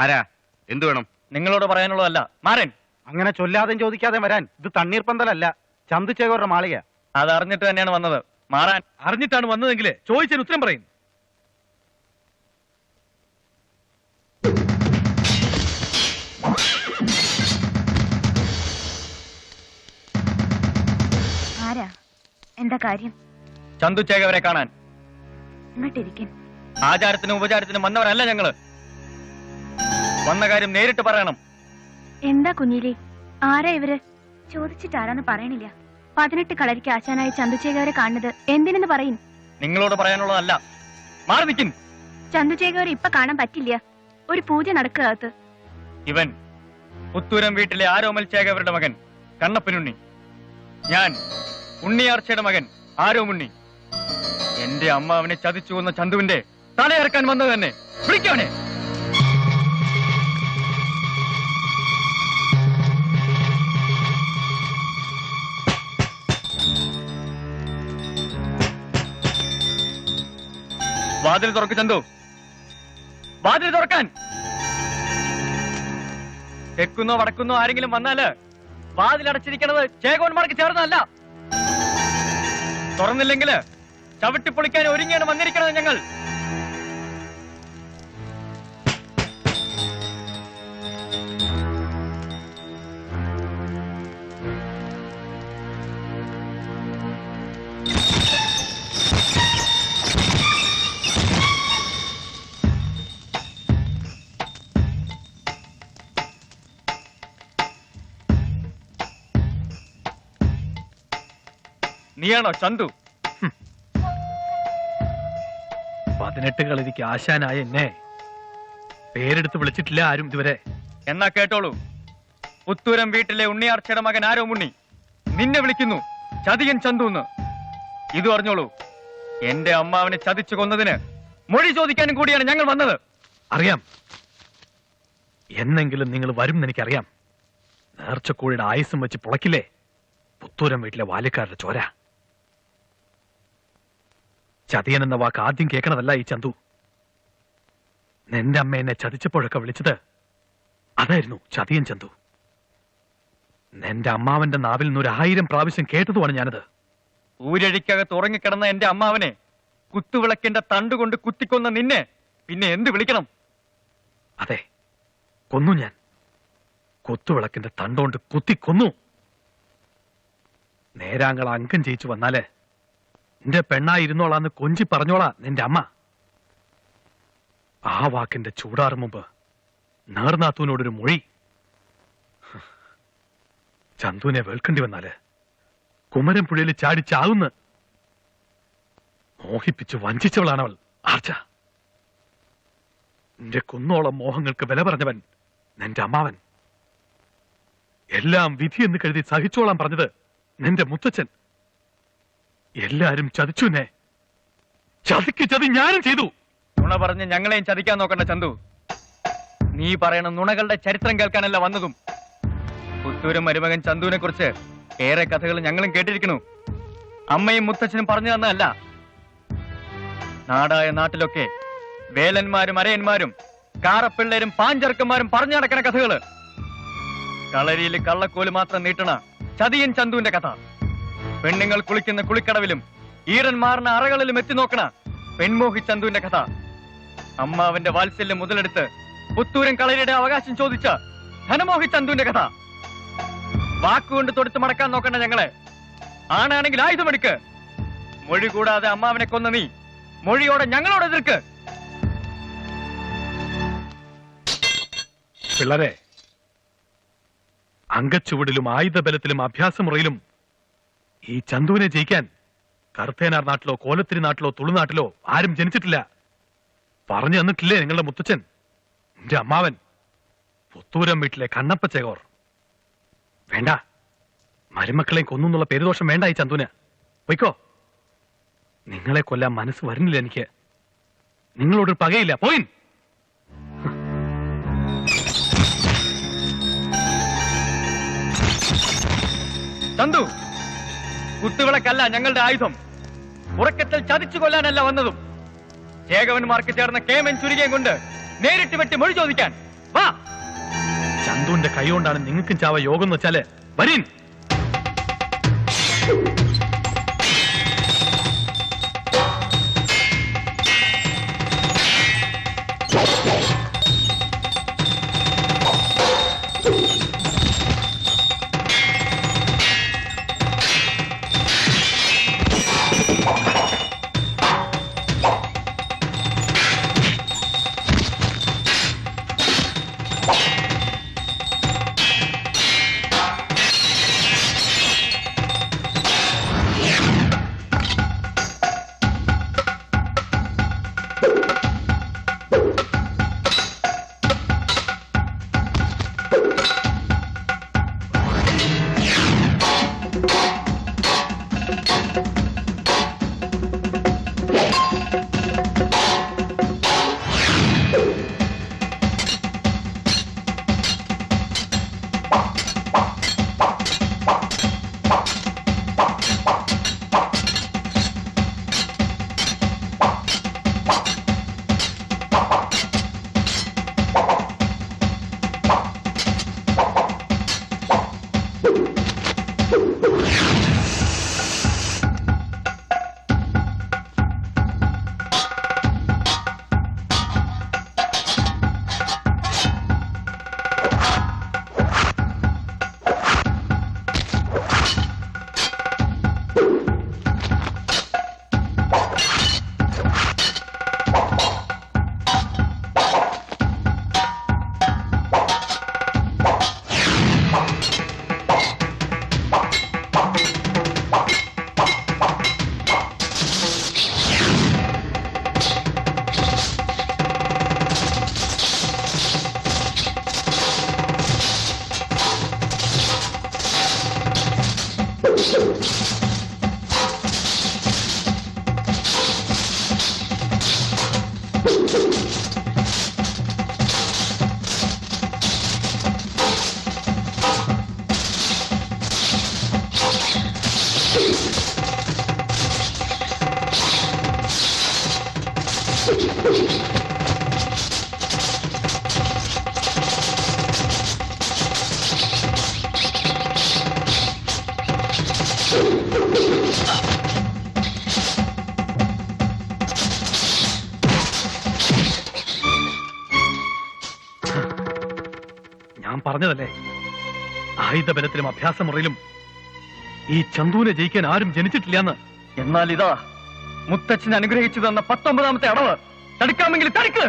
ആരാ? എന്തു വേണം? നിങ്ങളോട് പറയാനുള്ളതല്ല, മാറൻ. അങ്ങനെ ചൊല്ലാതെയും ചോദിക്കാതെ വരാൻ. ഇത് തണ്ണീർപ്പന്തലല്ല, ചന്തുചേകോരുടെ മാളിക. അത് അറിഞ്ഞിട്ട് തന്നെയാണ് വന്നത്. മാറാൻ. അറിഞ്ഞിട്ടാണ് വന്നതെങ്കിൽ ചോദിച്ചതിന് ഉത്തരം പറയും. ആരാ? എന്താ കാര്യം? ചന്തുചേകവരെ കാണാൻ. ഇങ്ങോട്ടിരിക്കാൻ. ആചാരത്തിനും ഉപചാരത്തിനും വന്നവരല്ല ഞങ്ങള്. വന്ന കാര്യം നേരിട്ട് പറയണം. എന്താ കുഞ്ഞിലി? ആരാ ഇവര്? ചോദിച്ചിട്ട് ആരാന്ന് പറയണില്ല. 18 കളരിക്ക് ആശാനായി ചന്തുചേകവരെ കാണുന്നത് എന്തിനെന്ന് പറയും. നിങ്ങളോട് പറയാനുള്ളതല്ല, മാറി നിൽക്കും. ചന്തുചേകവരെ ഇപ്പൊ കാണാൻ പറ്റില്ല. ഒരു പൂജ നടക്കുക. ഇവൻ പുത്തൂരം വീട്ടിലെ ആരോമൽ ചേകവരുടെ മകൻ കണ്ണപ്പനുണ്ണി. ഞാൻ ഉണ്ണിയാർച്ചയുടെ മകൻ ആരോമുണ്ണി. എന്റെ അമ്മാവനെ ചതിച്ചു കൊന്ന ചന്തുവിന്റെ തലയിറക്കാൻ വന്നത് തന്നെ. വിളിക്കവനെ. വാതിൽ തുറക്ക് ചന്തു, വാതിൽ തുറക്കാൻ. തെക്കുന്നോ വടക്കുന്നോ ആരെങ്കിലും വന്നാല് വാതിലടച്ചിരിക്കണത് ചേകോന്മാർക്ക് ചേർന്നല്ല. തുറന്നില്ലെങ്കില് ചവിട്ടിപ്പൊളിക്കാൻ ഒരുങ്ങിയാണ് വന്നിരിക്കണത് ഞങ്ങൾ. നീയാണോ ചന്തു? 18 കളരിക്ക് ആശാനായ എന്നെ പേരെടുത്ത് വിളിച്ചിട്ടില്ല ആരും ഇതുവരെ. എന്നാ കേട്ടോളൂ. പുത്തൂരം വീട്ടിലെ ഉണ്ണിയാർച്ചയുടെ മകൻ ആരോമുണ്ണി നിന്നെ വിളിക്കുന്നു ചതിയൻ ചന്തുന്ന്. ഇത് അറിഞ്ഞോളൂ. എന്റെ അമ്മാവനെ ചതിച്ചു കൊന്നതിന് മൊഴി ചോദിക്കാനും കൂടിയാണ് ഞങ്ങൾ വന്നത്. അറിയാം, എന്നെങ്കിലും നിങ്ങൾ വരും എനിക്കറിയാം. നേർച്ചക്കോഴിയുടെ ആയുസം വെച്ച് പുളക്കില്ലേ പുത്തൂരം വീട്ടിലെ ബാല്യക്കാരുടെ ചോര. ചതിയൻ എന്ന വാക്ക് ആദ്യം കേൾക്കണതല്ല ഈ ചന്തു. നിന്റെ അമ്മ എന്നെ ചതിച്ചപ്പോഴൊക്കെ വിളിച്ചത് അതായിരുന്നു ചതിയൻ ചന്തു. നിന്റെ അമ്മാവന്റെ നാവിൽ നിന്ന് 1000 പ്രാവശ്യം കേട്ടതുമാണ് ഞാനത്. ഊരഴിക്കകത്ത് ഉറങ്ങിക്കിടന്ന എന്റെ അമ്മാവനെ കുത്തുവിളക്കിന്റെ തണ്ടുകൊണ്ട് കുത്തിക്കൊന്ന നിന്നെ പിന്നെ എന്ത് വിളിക്കണം? അതെ, കൊന്നു ഞാൻ. കുത്തുവിളക്കിന്റെ തണ്ടുകൊണ്ട് കുത്തിക്കൊന്നു. നേരാങ്കള അംഗം ജയിച്ചു വന്നാല് നിന്റെ പെണ്ണായിരുന്നോളാന്ന് കൊഞ്ചി പറഞ്ഞോളാ നിന്റെ അമ്മ. ആ വാക്കിന്റെ ചൂടാറും മുമ്പ് നേർനാത്തൂനോടൊരു മൊഴി. ചന്തുവിനെ വേൾക്കേണ്ടി വന്നാല് കുമരൻ പുഴയിൽ ചാടി ചാവുന്ന് മോഹിപ്പിച്ചു വഞ്ചിച്ചവളാണവൾ ആർച്ച. നിന്റെ കുന്നോളം മോഹങ്ങൾക്ക് വില പറഞ്ഞവൻ നിന്റെ അമ്മാവൻ. എല്ലാം വിധിയെന്ന് കരുതി സഹിച്ചോളാൻ പറഞ്ഞത് നിന്റെ മുത്തച്ഛൻ. എല്ലാരും ചതിച്ചു. എന്നെ ചതിക്ക് ചതി ഞാനും ചെയ്തു. നുണ പറഞ്ഞ് ഞങ്ങളെയും ചതിക്കാൻ നോക്കണ്ട ചന്തു. നീ പറയണ നുണകളുടെ ചരിത്രം കേൾക്കാനല്ല വന്നതും. പുത്തൂരും മരുമകൻ ചന്തുവിനെ കുറിച്ച് ഏറെ കഥകൾ ഞങ്ങളും കേട്ടിരിക്കുന്നു. അമ്മയും മുത്തച്ഛനും പറഞ്ഞു തന്നതല്ല. നാടായ നാട്ടിലൊക്കെ വേലന്മാരും അരയന്മാരും കാറപ്പിള്ളേരും പാഞ്ചർക്കന്മാരും പറഞ്ഞു നടക്കണ കഥകള്. കളരിയിൽ കള്ളക്കോല് മാത്രം നീട്ടണ ചതിയൻ ചന്തുവിന്റെ കഥ. പെണ്ണുങ്ങൾ കുളിക്കുന്ന കുളിക്കടവിലും ഈറന്മാറിന അറകളിലും എത്തി നോക്കണ പെൺമോഹി ചന്തുവിന്റെ കഥ. അമ്മാവന്റെ വാത്സല്യം മുതലെടുത്ത് പുത്തൂരൻ കളരിയുടെ അവകാശം ചോദിച്ച ധനമോഹി ചന്തുവിന്റെ കഥ. വാക്കുകൊണ്ട് തൊടുത്ത് മടക്കാൻ നോക്കണ്ട ഞങ്ങളെ. ആണാണെങ്കിൽ ആയുധമെടുക്ക്. മൊഴി കൂടാതെ അമ്മാവനെ കൊന്ന നീ മൊഴിയോടെ ഞങ്ങളോട് എതിർക്ക്. പിള്ളരെ, അങ്കച്ചുവടിലും ആയുധബലത്തിലും അഭ്യാസമുറയിലും ഈ ചന്തുവിനെ ജയിക്കാൻ കർത്തേനാർ നാട്ടിലോ കോലത്തിരി നാട്ടിലോ തുളുനാട്ടിലോ ആരും ജനിച്ചിട്ടില്ല. പറഞ്ഞു തന്നിട്ടില്ലേ നിങ്ങളുടെ മുത്തച്ഛൻ, എന്റെ അമ്മാവൻ, പുത്തൂരം വീട്ടിലെ കണ്ണപ്പ ചേകോർ. വേണ്ട, മരുമക്കളെ കൊന്നുള്ള പേരുദോഷം വേണ്ട ഈ ചന്തുവിന്. പോയിക്കോ. നിങ്ങളെ കൊല്ലാൻ മനസ്സ് വരുന്നില്ല എനിക്ക്. നിങ്ങളോടൊരു പകയില്ല. പോയിൻ. ചന്തു, കുത്തുവിളക്കല്ല ഞങ്ങളുടെ ആയുധം. ഉറക്കത്തിൽ ചതിച്ചു കൊല്ലാനല്ല വന്നതും. ചേകവന്മാർക്ക് ചേർന്ന കേമൻ ചുരുകയും കൊണ്ട് നേരിട്ട് വെട്ടി മൊഴി ചോദിക്കാൻ വാ. ചന്തുവിന്റെ കൈ കൊണ്ടാണ് നിങ്ങൾക്കും ചാവ യോഗം എന്ന് വെച്ചാല് വരീൻ. ഞാൻ പറഞ്ഞതല്ലേ, ആയുധബലത്തിലും അഭ്യാസമുറയിലും ഈ ചന്തുവിനെ ജയിക്കാൻ ആരും ജനിച്ചിട്ടില്ലെന്ന്. എന്നാൽ ഇതാ മുത്തച്ഛൻ അനുഗ്രഹിച്ചു തന്ന 19ാമത്തെ അടവ്. തടുക്കാമെങ്കിൽ തടുക്ക്.